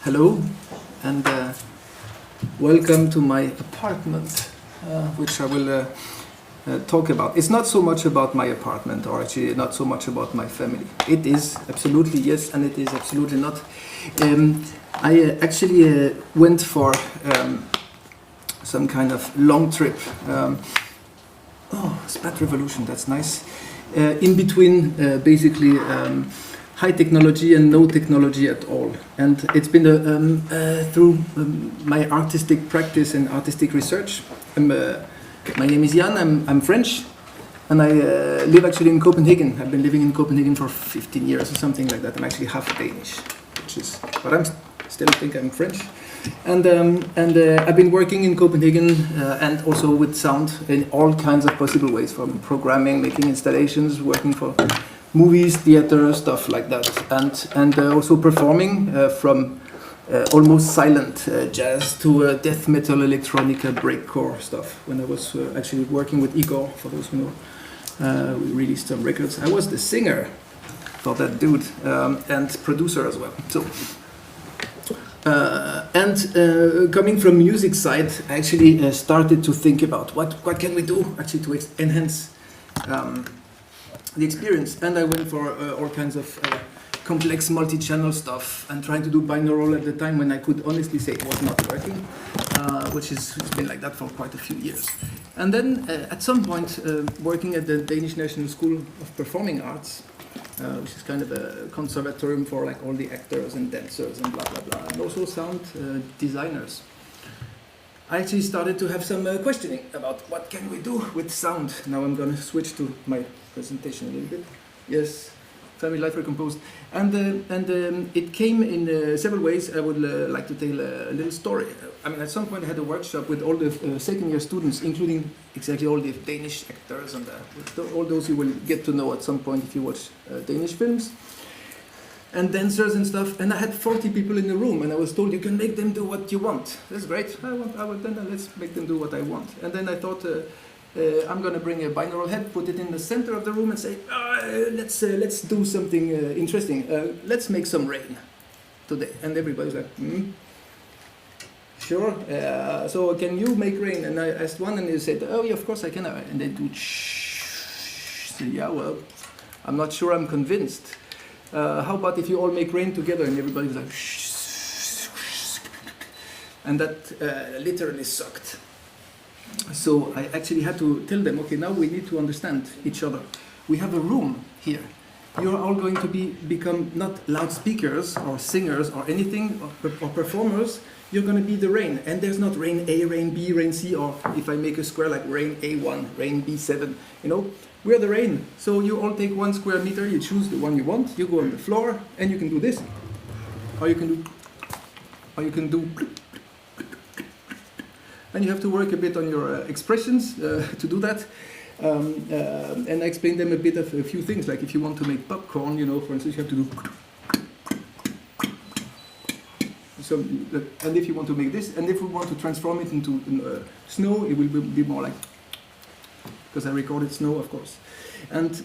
Hello, and welcome to my apartment, which I will talk about. It's not so much about my apartment, or actually not so much about my family. It is absolutely yes, and it is absolutely not. I actually went for some kind of long trip. Spat revolution, that's nice. In between basically high technology and no technology at all. And it's been through my artistic practice and artistic research. My name is Yann, I'm French, and I live actually in Copenhagen. I've been living in Copenhagen for 15 years or something like that. I'm actually half Danish, but I still think I'm French. And I've been working in Copenhagen and also with sound in all kinds of possible ways, from programming, making installations, working for movies, theater, stuff like that, and also performing from almost silent jazz to death metal, electronica, breakcore stuff. When I was actually working with Igor, for those who know, we released some records. I was the singer for that dude and producer as well. So. Coming from music side, I actually started to think about what can we do actually to enhance the experience. And I went for all kinds of complex multi-channel stuff and trying to do binaural at the time when I could honestly say it was not working, which has been like that for quite a few years. And then at some point, working at the Danish National School of Performing Arts, which is kind of a conservatorium for like all the actors and dancers and blah blah blah, and also sound designers. I actually started to have some questioning about what can we do with sound. Now I'm going to switch to my presentation a little bit. Yes, Family Life Recomposed, and it came in several ways. I would like to tell a little story. I mean, at some point I had a workshop with all the second-year students, including exactly all the Danish actors and all those you will get to know at some point if you watch Danish films, and dancers and stuff. And I had 40 people in the room, and I was told you can make them do what you want. That's great. Then let's make them do what I want. And then I thought. I'm going to bring a binaural head, put it in the center of the room and say, let's do something interesting. Let's make some rain today. And everybody's like, sure. So can you make rain? And I asked one, and they said, oh yeah, of course I can. And they do so, yeah, well, I'm not sure I'm convinced. How about if you all make rain together? And everybody's like, and that literally sucked. So I actually had to tell them, okay, now we need to understand each other. We have a room here. You're all going to become not loudspeakers or singers or anything or performers. You're going to be the rain. And there's not rain A, rain B, rain C, or if I make a square like rain A1, rain B7, you know, we're the rain. So you all take 1 square meter, you choose the one you want, you go on the floor, and you can do this. Or you can do and you have to work a bit on your expressions to do that. And I explained them a bit of a few things, like if you want to make popcorn, you know, for instance, you have to do some, and if you want to make this, and if we want to transform it into snow, it will be more like, because I recorded snow, of course. And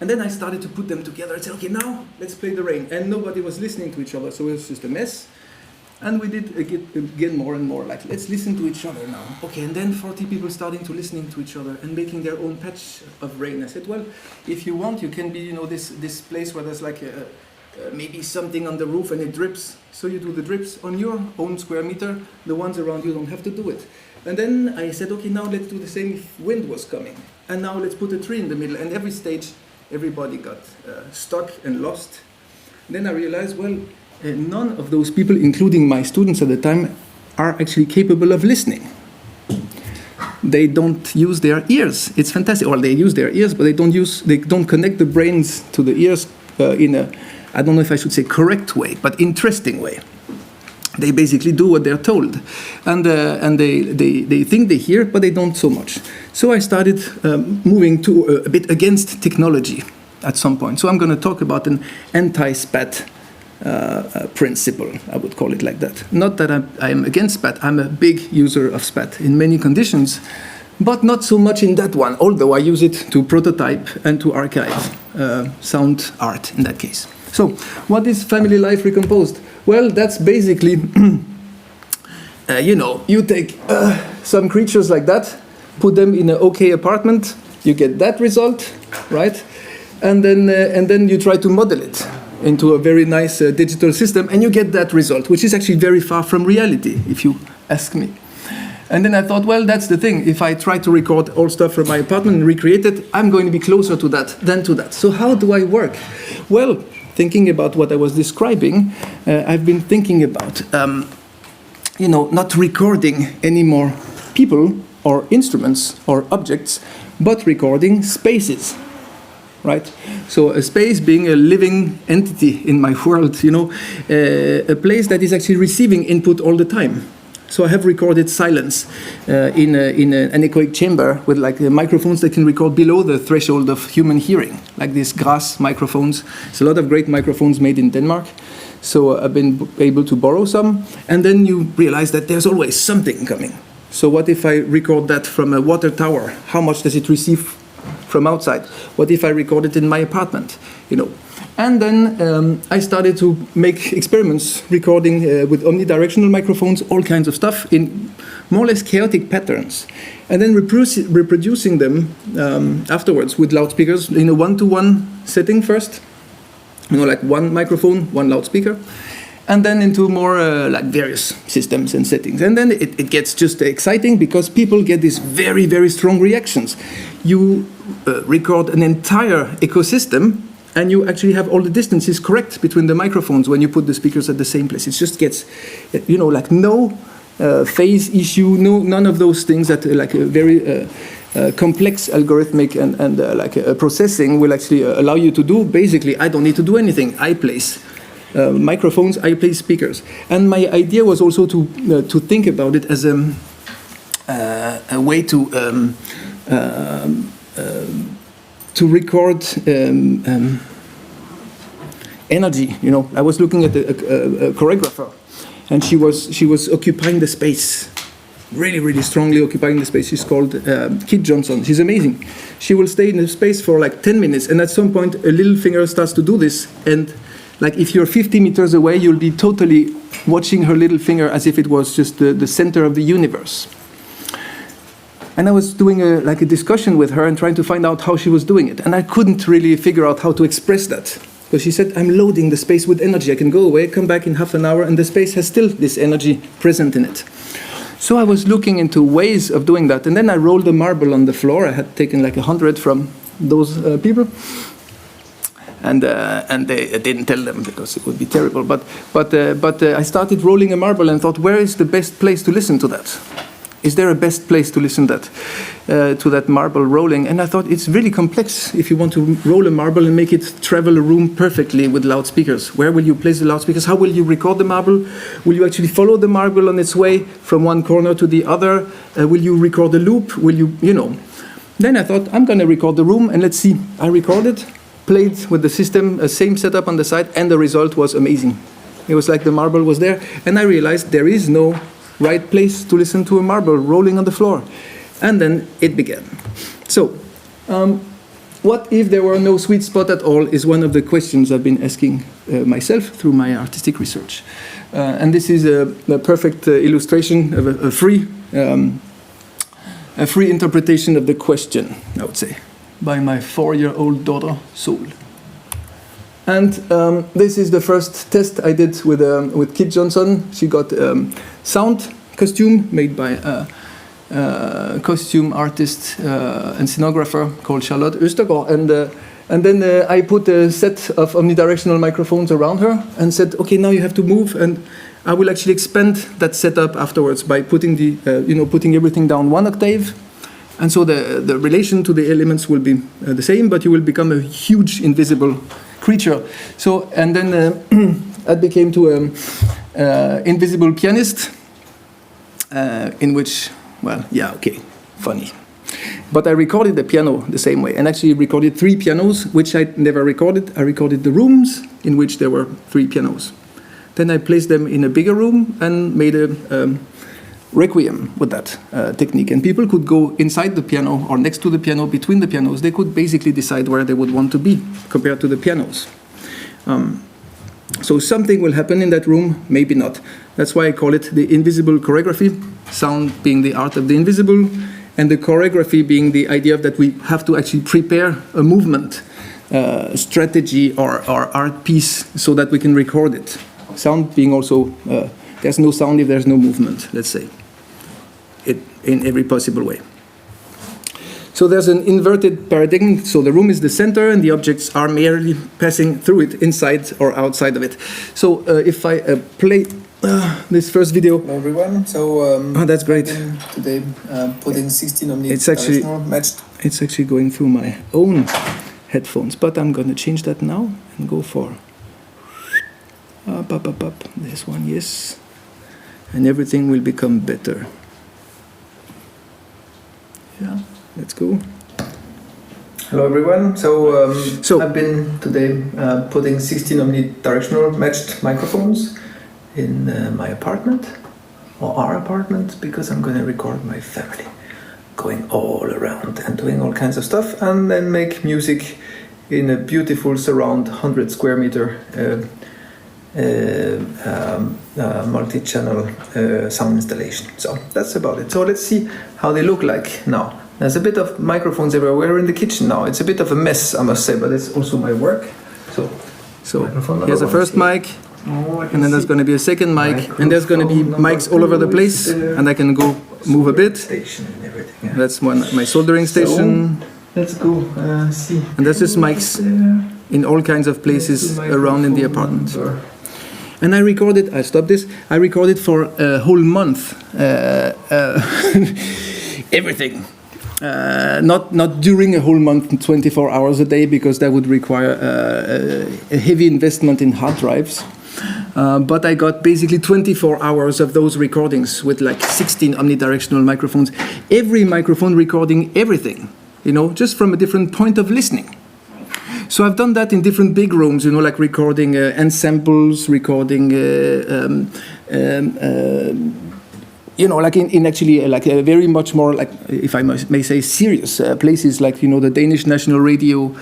then I started to put them together and said, okay, now let's play the rain. And nobody was listening to each other, so it was just a mess. And we did again more and more, like, let's listen to each other now. Okay, and then 40 people starting to listening to each other and making their own patch of rain. I said, well, if you want, you can be, you know, this place where there's like maybe something on the roof and it drips. So you do the drips on your own square meter. The ones around you don't have to do it. And then I said, okay, now let's do the same if wind was coming. And now let's put a tree in the middle. And every stage, everybody got stuck and lost. And then I realized, well, none of those people, including my students at the time, are actually capable of listening. They don't use their ears. It's fantastic. Well, they use their ears, but they don't connect the brains to the ears in a, I don't know if I should say correct way, but interesting way. They basically do what they're told, and they think they hear, but they don't so much. So I started moving to a bit against technology at some point. So I'm going to talk about an anti-spat principle, I would call it like that. Not that I am against spat, I'm a big user of spat in many conditions, but not so much in that one, although I use it to prototype and to archive sound art in that case. So, what is Family Life Recomposed? Well, that's basically, you know, you take some creatures like that, put them in an okay apartment, you get that result, right? And then you try to model it into a very nice digital system, and you get that result, which is actually very far from reality, if you ask me. And then I thought, well, that's the thing. If I try to record all stuff from my apartment and recreate it, I'm going to be closer to that than to that. So how do I work? Well, thinking about what I was describing, I've been thinking about, you know, not recording any more people or instruments or objects, but recording spaces, right? So a space being a living entity in my world, you know, a place that is actually receiving input all the time. So I have recorded silence in an anechoic chamber with like microphones that can record below the threshold of human hearing, like these grass microphones. There's a lot of great microphones made in Denmark. So I've been able to borrow some. And then you realize that there's always something coming. So what if I record that from a water tower? How much does it receive from outside? What if I record it in my apartment? You know. And then I started to make experiments recording with omnidirectional microphones, all kinds of stuff in more or less chaotic patterns. And then reproducing them afterwards with loudspeakers in a one-to-one setting first. You know, like one microphone, one loudspeaker. And then into more like various systems and settings. And then it gets just exciting because people get these very, very strong reactions. You record an entire ecosystem, and you actually have all the distances correct between the microphones when you put the speakers at the same place. It just gets, you know, like no phase issue, none of those things that like a very complex algorithmic and like processing will actually allow you to do. Basically, I don't need to do anything. I place microphones, I place speakers. And my idea was also to think about it as a way to record energy. You know, I was looking at a choreographer, and she was occupying the space, really strongly occupying the space. She's called Kit Johnson. She's amazing. She will stay in the space for like 10 minutes, and at some point, a little finger starts to do this, and like if you're 50 meters away, you'll be totally watching her little finger as if it was just the center of the universe. And I was doing a discussion with her and trying to find out how she was doing it. And I couldn't really figure out how to express that. Because she said, I'm loading the space with energy. I can go away, come back in half an hour, and the space has still this energy present in it. So I was looking into ways of doing that. And then I rolled a marble on the floor. I had taken like 100 from those people. And they didn't tell them because it would be terrible. But I started rolling a marble and thought, where is the best place to listen to that? Is there a best place to listen to that marble rolling? And I thought it's really complex if you want to roll a marble and make it travel a room perfectly with loudspeakers. Where will you place the loudspeakers? How will you record the marble? Will you actually follow the marble on its way from one corner to the other? Will you record a loop? Will you know? Then I thought, I'm going to record the room, and let's see. I recorded, played with the system, same setup on the side, and the result was amazing. It was like the marble was there, and I realized there is no right place to listen to a marble rolling on the floor. And then it began. So, what if there were no sweet spot at all is one of the questions I've been asking myself through my artistic research. And this is a perfect illustration of a free interpretation of the question, I would say, by my 4-year-old daughter, Soul. And this is the first test I did with Kit Johnson. She got sound costume made by a costume artist and scenographer called Charlotte Östergaard. And then I put a set of omnidirectional microphones around her and said, okay, now you have to move. And I will actually expand that setup afterwards by putting putting everything down 1 octave. And so the relation to the elements will be the same, but you will become a huge invisible creature. So, and then I became to invisible pianist, in which, well, yeah, okay, funny. But I recorded the piano the same way, and actually recorded 3 pianos, which I never recorded. I recorded the rooms in which there were 3 pianos. Then I placed them in a bigger room and made a requiem with that technique. And people could go inside the piano or next to the piano, between the pianos. They could basically decide where they would want to be compared to the pianos. So something will happen in that room, maybe not. That's why I call it the invisible choreography, sound being the art of the invisible, and the choreography being the idea that we have to actually prepare a movement, strategy or art piece so that we can record it. Sound being also, there's no sound if there's no movement, let's say, in every possible way. So there's an inverted paradigm, so the room is the center and the objects are merely passing through it, inside or outside of it. So if I play this first video. Hello everyone, so that's great. Today putting 16 on the matched. It's actually going through my own headphones, but I'm going to change that now and go for up. This one, yes. And everything will become better. Yeah. Let's go. Hello everyone. So I've been today putting 16 omnidirectional matched microphones in my apartment, or our apartment, because I'm going to record my family going all around and doing all kinds of stuff, and then make music in a beautiful surround 100 square meter multi-channel sound installation. So that's about it. So let's see how they look like now. There's a bit of microphones everywhere. We're in the kitchen now. It's a bit of a mess, I must say, but it's also my work. So here's the first mic, and then there's going to be a second mic, and there's going to be mics all over the place, and I can go move a bit. That's my soldering station. So, let's go see. And there's just mics in all kinds of places around in the apartment. And I recorded for a whole month. Everything. Not during a whole month, 24 hours a day, because that would require a heavy investment in hard drives. But I got basically 24 hours of those recordings with like 16 omnidirectional microphones. Every microphone recording everything, just from a different point of listening. So I've done that in different big rooms, like recording ensembles, recording like in actually like a very much more, like, if I may say, serious places, like the Danish National Radio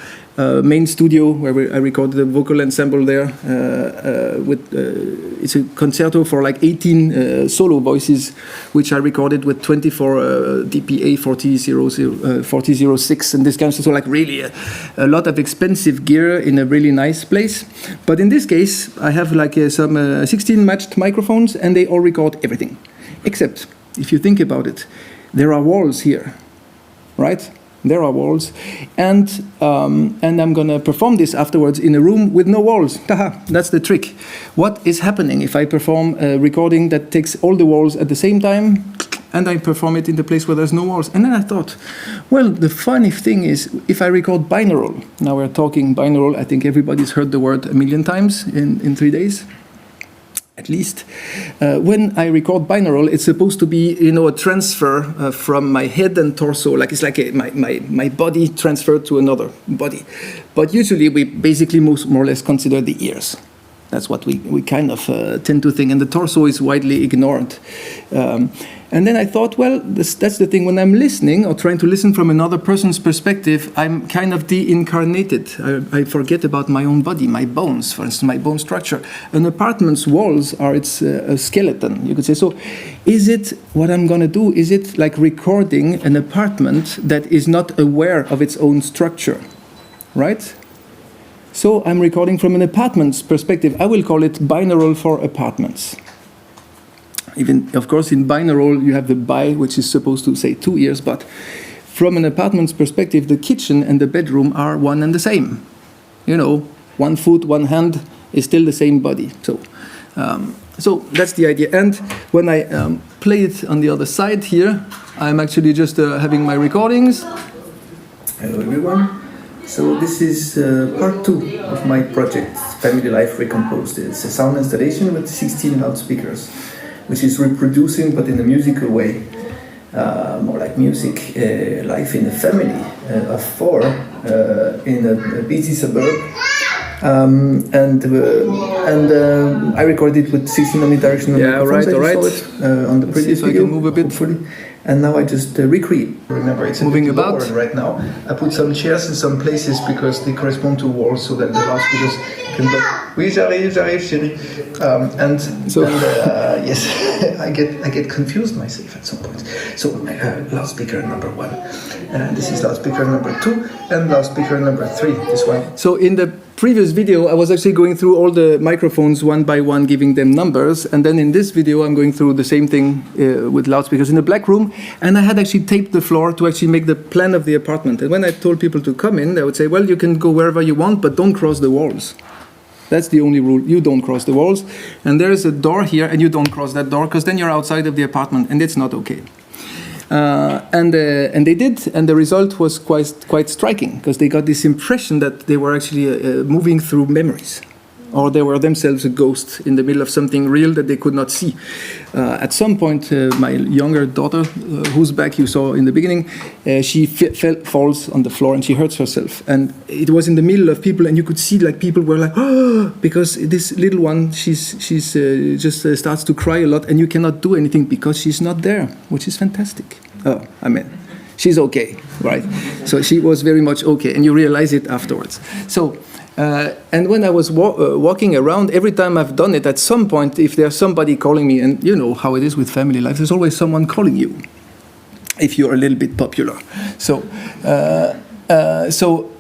main studio, where I recorded a vocal ensemble there. It's a concerto for like 18 solo voices, which I recorded with 24 dPA 4006 and this kind of stuff. So like really a lot of expensive gear in a really nice place. But in this case, I have like some 16 matched microphones, and they all record everything. Except, if you think about it, there are walls here, right? There are walls, and I'm gonna perform this afterwards in a room with no walls. That's the trick. What is happening if I perform a recording that takes all the walls at the same time, and I perform it in the place where there's no walls? And then I thought, well, the funny thing is, if I record binaural, now we're talking binaural, I think everybody's heard the word a million times in 3 days. At least, when I record binaural, it's supposed to be, a transfer from my head and torso, like it's like my body transferred to another body. But usually, we basically more or less consider the ears. That's what we kind of tend to think, and the torso is widely ignored. And then I thought, well, that's the thing. When I'm listening or trying to listen from another person's perspective, I'm kind of de-incarnated. I forget about my own body, my bones, for instance, my bone structure. An apartment's walls are its a skeleton, you could say. So is it, what I'm going to do, is it like recording an apartment that is not aware of its own structure, right? So I'm recording from an apartment's perspective. I will call it binaural for apartments. Even, of course, in binaural, you have the bi, which is supposed to say 2 ears, but from an apartment's perspective, the kitchen and the bedroom are one and the same. 1 foot, 1 hand is still the same body. So that's the idea. And when I play it on the other side here, I'm actually just having my recordings. Hello, everyone. So this is part 2 of my project, Family Life Recomposed. It's a sound installation with 16 loudspeakers, which is reproducing, but in a musical way, more like music, life in a family of 4 in a busy suburb. And I recorded it with 16 omnidirectional microphones. All right. On the previous video, move a bit. hopefully. and now I just recreate. Remember, it's Moving about right now. I put some chairs in some places because they correspond to walls, so that the loudspeakers can go. Oui, j'arrive, chérie. Yes, I get confused myself at some point. So loudspeaker number 1, and this is loudspeaker number 2, and loudspeaker number 3. This one. So in the previous video, I was actually going through all the microphones one by one, giving them numbers, and then in this video, I'm going through the same thing with loudspeakers in the black room, and I had actually taped the floor to actually make the plan of the apartment. And when I told people to come in, they would say, well, you can go wherever you want, but don't cross the walls. That's the only rule. You don't cross the walls. And there is a door here, and you don't cross that door, because then you're outside of the apartment, and it's not okay. And they did, and the result was quite striking, because they got this impression that they were actually moving through memories, or they were themselves a ghost in the middle of something real that they could not see. At some point, my younger daughter, whose back you saw in the beginning, she falls on the floor and she hurts herself. And it was in the middle of people, and you could see like people were like, oh, because this little one, she's just starts to cry a lot, and you cannot do anything because she's not there, which is fantastic. Oh, I mean, she's okay, right? So she was very much okay, and you realize it afterwards. So. And when I was walking around, every time I've done it, at some point, if there's somebody calling me, and you know how it is with family life, there's always someone calling you, if you're a little bit popular. So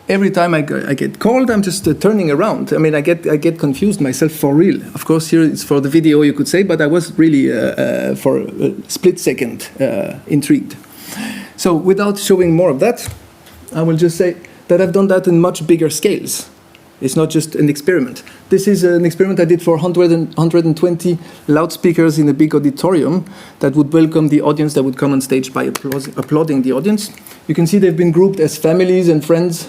every time I get called, I'm just turning around. I mean, I get confused myself for real. Of course, here it's for the video, you could say, but I was really, for a split second, intrigued. So without showing more of that, I will just say that I've done that in much bigger scales. It's not just an experiment. This is an experiment I did for 120 loudspeakers in a big auditorium that would welcome the audience that would come on stage by applauding the audience. You can see they've been grouped as families and friends.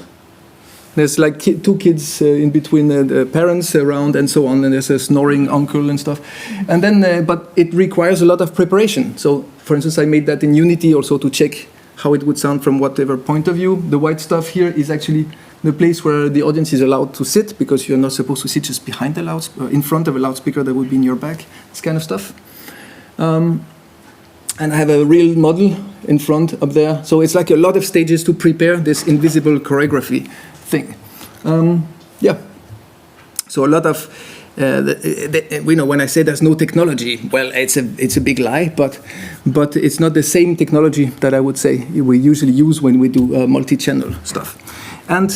There's like two kids in between the parents around and so on, and there's a snoring uncle and stuff. And then, but it requires a lot of preparation. So, for instance, I made that in Unity also to check how it would sound from whatever point of view. The white stuff here is actually the place where the audience is allowed to sit, because you're not supposed to sit just behind the in front of a loudspeaker that would be in your back, this kind of stuff. And I have a real model in front up there. So it's like a lot of stages to prepare this invisible choreography thing. Yeah. So a lot of, we know when I say there's no technology, well, it's a big lie, but it's not the same technology that I would say we usually use when we do multi-channel stuff. And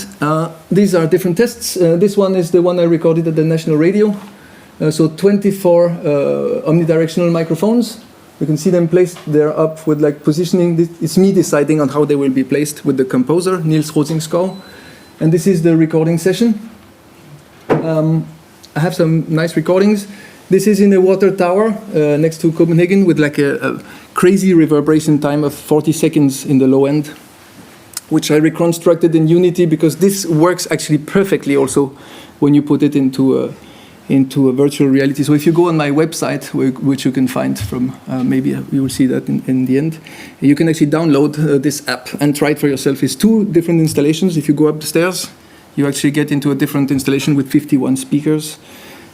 these are different tests. This one is the one I recorded at the National Radio. So 24 omnidirectional microphones. You can see them placed there up with like positioning. It's me deciding on how they will be placed with the composer, Niels Rosingskov. And this is the recording session. I have some nice recordings. This is in a water tower next to Copenhagen with like a crazy reverberation time of 40 seconds in the low end, which I reconstructed in Unity, because this works actually perfectly also when you put it into a virtual reality. So if you go on my website, which you can find from, maybe you will see that in the end, you can actually download this app and try it for yourself. It's 2 different installations. If you go up the stairs, you actually get into a different installation with 51 speakers.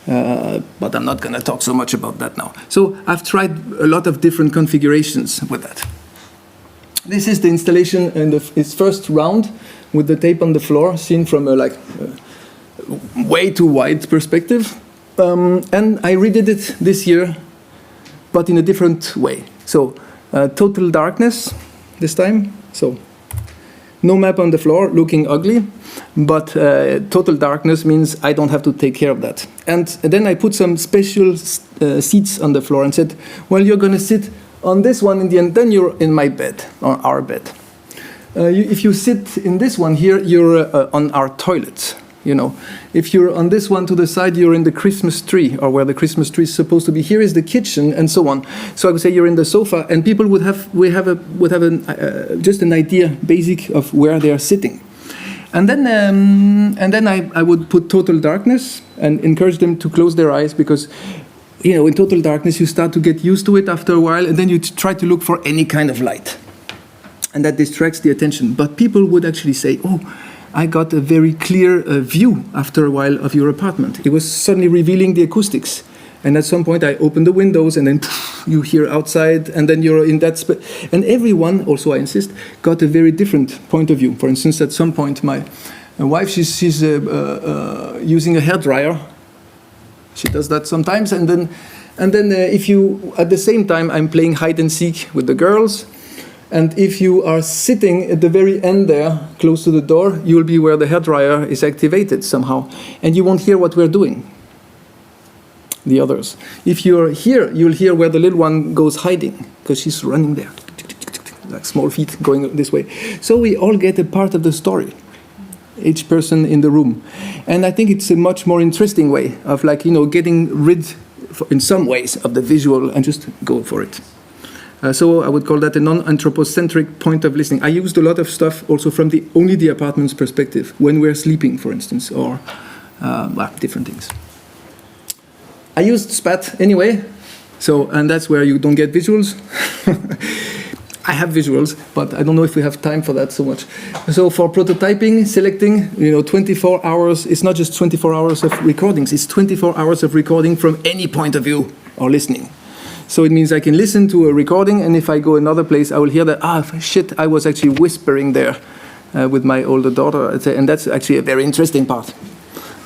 But I'm not going to talk so much about that now. So I've tried a lot of different configurations with that. This is the installation in its first round with the tape on the floor, seen from a way too wide perspective. And I redid it this year, but in a different way. So total darkness this time. So no map on the floor, looking ugly, but total darkness means I don't have to take care of that. And then I put some special seats on the floor and said, well, you're going to sit on this one in the end, then you're in my bed, or our bed. If you sit in this one here, you're on our toilet. You know, if you're on this one to the side, you're in the Christmas tree, or where the Christmas tree is supposed to be. Here is the kitchen, and so on. So I would say you're in the sofa, and people would have just an idea, basic, of where they are sitting. And then I would put total darkness and encourage them to close their eyes, because, you know, in total darkness you start to get used to it after a while, and then you try to look for any kind of light, and that distracts the attention. But people would actually say, oh, I got a very clear view after a while of your apartment. It was suddenly revealing the acoustics. And at some point I open the windows and then you hear outside, and then you're in that space. And everyone, also I insist, got a very different point of view. For instance, at some point my wife, she's using a hairdryer. She does that sometimes, and then if you, at the same time, I'm playing hide and seek with the girls, and if you are sitting at the very end there, close to the door, you'll be where the hairdryer is activated somehow, and you won't hear what we're doing, the others. If you're here, you'll hear where the little one goes hiding, because she's running there, like small feet going this way. So we all get a part of the story, each person in the room. And I think it's a much more interesting way of, like, you know, getting rid, in some ways, of the visual and just go for it. So I would call that a non-anthropocentric point of listening. I used a lot of stuff also from only the apartment's perspective, when we're sleeping, for instance, or different things. I used SPAT anyway, and that's where you don't get visuals. I have visuals, but I don't know if we have time for that so much. So for prototyping, selecting, 24 hours, it's not just 24 hours of recordings, it's 24 hours of recording from any point of view or listening. So it means I can listen to a recording, and if I go another place, I will hear that, shit, I was actually whispering there with my older daughter, and that's actually a very interesting part.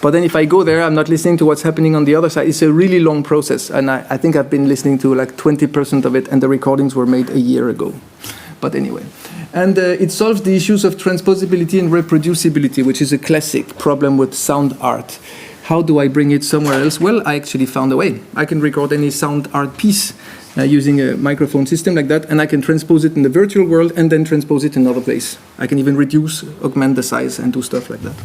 But then if I go there, I'm not listening to what's happening on the other side. It's a really long process, and I think I've been listening to like 20% of it, and the recordings were made a year ago. But anyway. And it solves the issues of transposability and reproducibility, which is a classic problem with sound art. How do I bring it somewhere else? Well, I actually found a way. I can record any sound art piece using a microphone system like that, and I can transpose it in the virtual world and then transpose it in another place. I can even reduce, augment the size, and do stuff like that.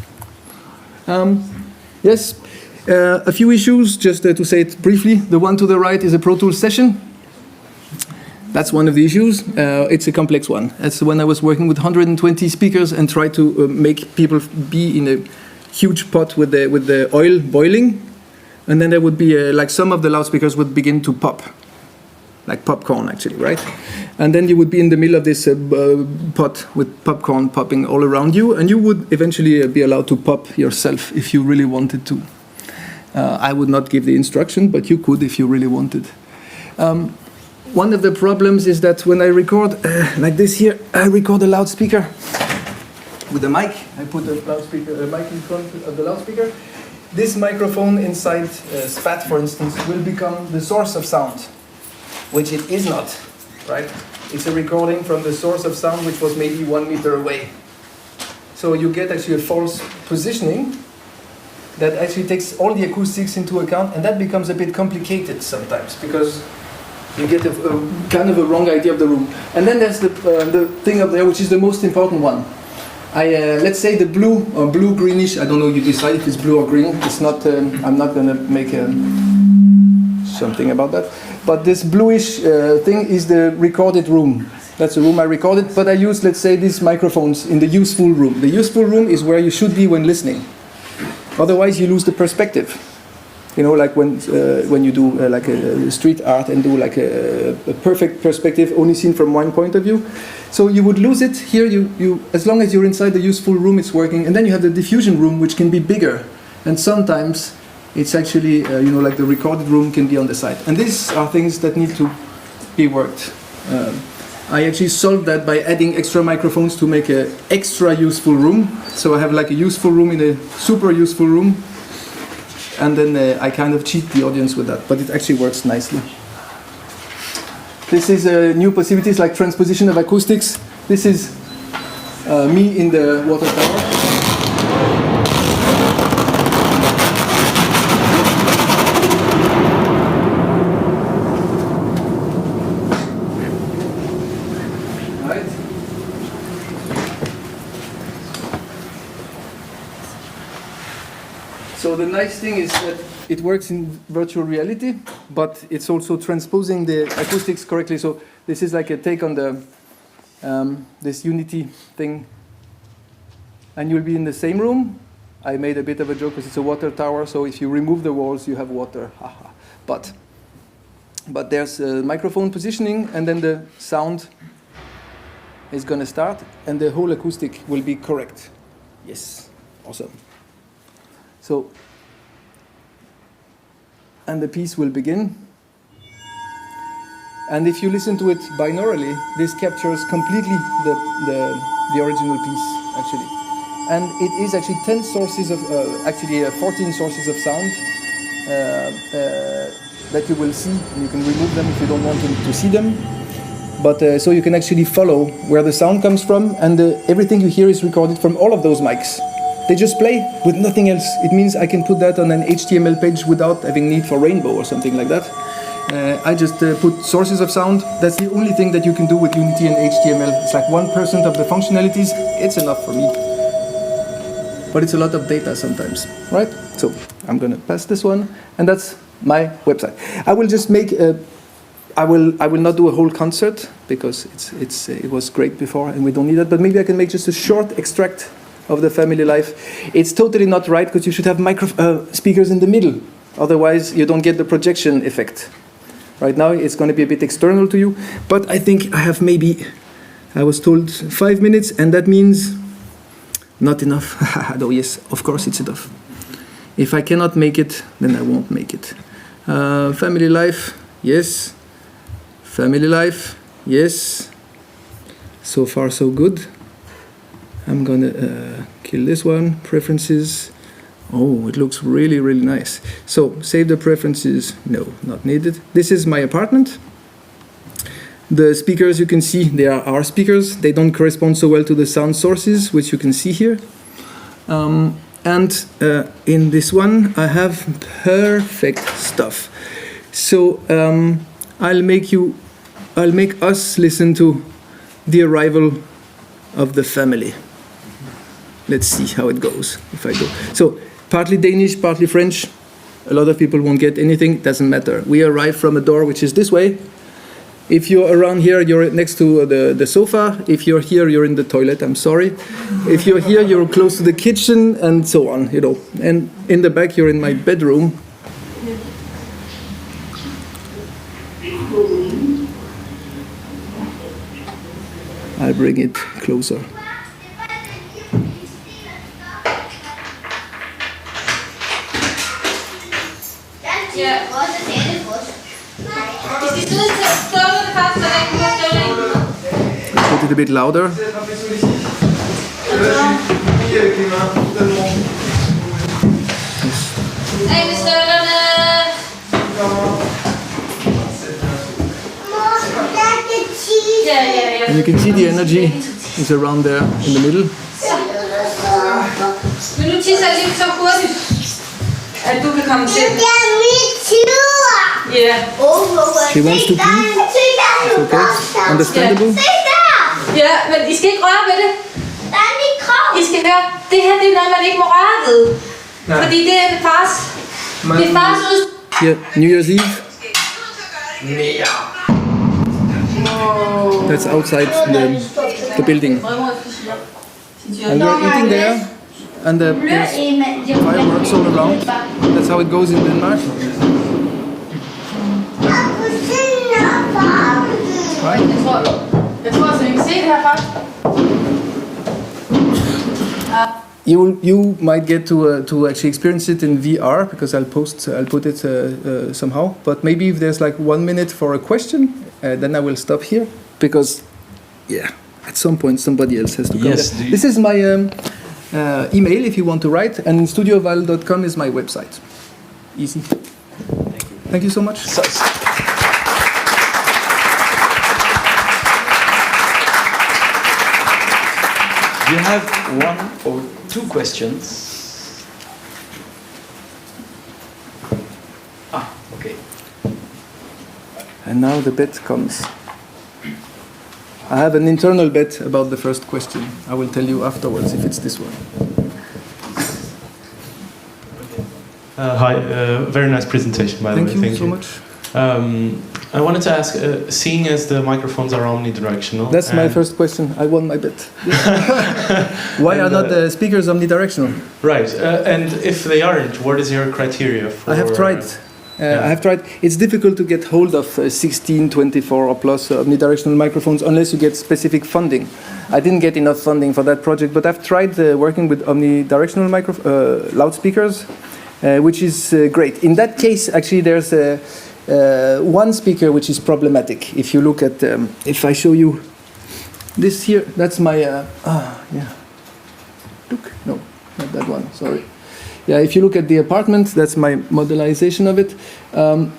Yes, a few issues, just to say it briefly. The one to the right is a Pro Tools session. That's one of the issues. It's a complex one. That's when I was working with 120 speakers and tried to make people be in a huge pot with the oil boiling, and then there would be like some of the loudspeakers would begin to pop, like popcorn actually, right? And then you would be in the middle of this pot with popcorn popping all around you, and you would eventually be allowed to pop yourself if you really wanted to. I would not give the instruction, but you could if you really wanted. One of the problems is that when I record like this here, I record a loudspeaker with a mic. I put a mic in front of the loudspeaker. This microphone inside SPAT, for instance, will become the source of sound, which it is not, right? It's a recording from the source of sound, which was maybe 1 meter away. So you get actually a false positioning that actually takes all the acoustics into account, and that becomes a bit complicated sometimes, because you get a kind of a wrong idea of the room. And then there's the thing up there, which is the most important one. Let's say the blue or blue-greenish, I don't know, you decide if it's blue or green. It's not, I'm not going to make something about that. But this bluish thing is the recorded room. That's the room I recorded, but I use, let's say, these microphones in the useful room. The useful room is where you should be when listening. Otherwise, you lose the perspective. You know, like when you do like a street art and do like a perfect perspective, only seen from one point of view. So you would lose it. Here, you as long as you're inside the useful room, it's working. And then you have the diffusion room, which can be bigger. And sometimes it's actually, like the recorded room can be on the side. And these are things that need to be worked. I actually solved that by adding extra microphones to make an extra useful room. So I have like a useful room in a super useful room. And then I kind of cheat the audience with that, but it actually works nicely. This is new possibilities like transposition of acoustics. This is me in the water tower. So the nice thing is that it works in virtual reality, but it's also transposing the acoustics correctly. So this is like a take on the this Unity thing. And you'll be in the same room. I made a bit of a joke because it's a water tower, so if you remove the walls, you have water. But there's microphone positioning, and then the sound is going to start, and the whole acoustic will be correct. Yes, awesome. So, and the piece will begin. And if you listen to it binaurally, this captures completely the original piece, actually. And it is actually 10 sources of, 14 sources of sound that you will see. And you can remove them if you don't want to see them. But so you can actually follow where the sound comes from, and everything you hear is recorded from all of those mics. They just play with nothing else. It means I can put that on an HTML page without having need for Rainbow or something like that. I just put sources of sound. That's the only thing that you can do with Unity and HTML. It's like 1% of the functionalities. It's enough for me. But it's a lot of data sometimes, right? So I'm going to pass this one, and that's my website. I will just make I will not do a whole concert because it was great before and we don't need that. But maybe I can make just a short extract of the family life. It's totally not right because you should have speakers in the middle. Otherwise, you don't get the projection effect. Right now, it's going to be a bit external to you. But I think I have maybe, I was told 5 minutes, and that means not enough. No, yes, of course it's enough. If I cannot make it, then I won't make it. Family life, yes. Family life, yes. So far, so good. I'm gonna kill this one. Preferences. Oh, it looks really, really nice. So, save the preferences. No, not needed. This is my apartment. The speakers you can see, they are our speakers. They don't correspond so well to the sound sources, which you can see here. And in this one, I have perfect stuff. So, I'll make us listen to the arrival of the family. Let's see how it goes if I go. So, partly Danish, partly French. A lot of people won't get anything. Doesn't matter. We arrive from a door which is this way. If you're around here, you're next to the sofa. If you're here, you're in the toilet. I'm sorry. If you're here, you're close to the kitchen, and so on. You know. And in the back, you're in my bedroom. I'll bring it closer. Put it a bit louder. And you can see the energy is around there in the middle. She wants to pee. It's okay. Understandable. Ja, men I skal ikke røre ved det. I skal høre, det her det er noget, man ikke må røre ved. Fordi det er fars. Det er fars ud. Yeah, New Year's Eve. That's outside the building. And we're eating there, and there's fireworks all around. That's how it goes in Denmark. Right? Jeg tror altså, vi kan se det herfra. You might get to actually experience it in VR because I'll put it somehow. But maybe if there's like 1 minute for a question, then I will stop here because, yeah, at some point somebody else has to come. Yes. This is my email if you want to write, and studioval.com is my website. Easy. Thank you so much. You have 1 or 2 questions. Okay. And now the bet comes. I have an internal bet about the first question. I will tell you afterwards if it's this one. Hi, very nice presentation, by the way. Thank you so much. I wanted to ask, seeing as the microphones are omnidirectional... That's my first question. I won my bet. Why are not the speakers omnidirectional? Right, and if they aren't, what is your criteria for... I have tried. I have tried. It's difficult to get hold of 16, 24 or plus omnidirectional microphones unless you get specific funding. I didn't get enough funding for that project, but I've tried working with omnidirectional loudspeakers. which is great. In that case, actually, there's one speaker which is problematic. If you look at, if I show you this here, that's my, yeah. Look, no, not that one, sorry. Yeah, if you look at the apartment, that's my modelization of it.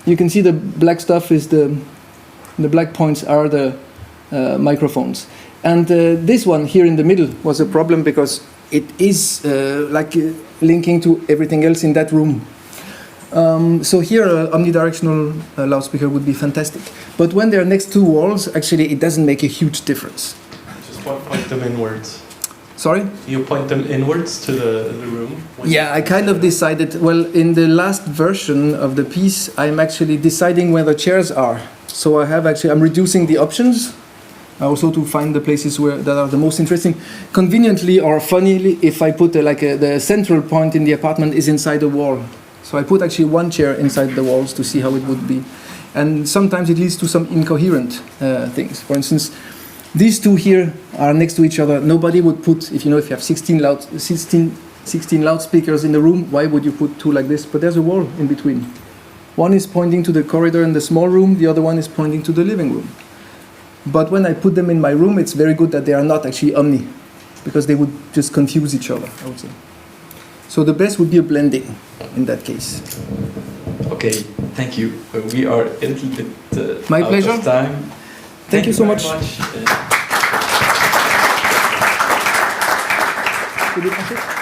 You can see the black stuff is the black points are the microphones. And this one here in the middle was a problem because it is linking to everything else in that room. So here, omnidirectional loudspeaker would be fantastic. But when they're next to walls, actually, it doesn't make a huge difference. Just point them inwards. Sorry? You point them inwards to the room? Yeah, I kind of decided, well, in the last version of the piece, I'm actually deciding where the chairs are. So I'm reducing the options, also to find the places that are the most interesting. Conveniently or funnily, if I put the central point in the apartment is inside the wall. So I put actually one chair inside the walls to see how it would be. And sometimes it leads to some incoherent things. For instance, these two here are next to each other. Nobody would put, if you have 16 loudspeakers in the room, why would you put two like this? But there's a wall in between. One is pointing to the corridor in the small room, the other one is pointing to the living room. But when I put them in my room, it's very good that they are not actually omni, because they would just confuse each other, I would say. So the best would be a blending in that case. Okay, thank you. We are a little bit My out pleasure. of time. Thank you so very much. much. Could you pass it?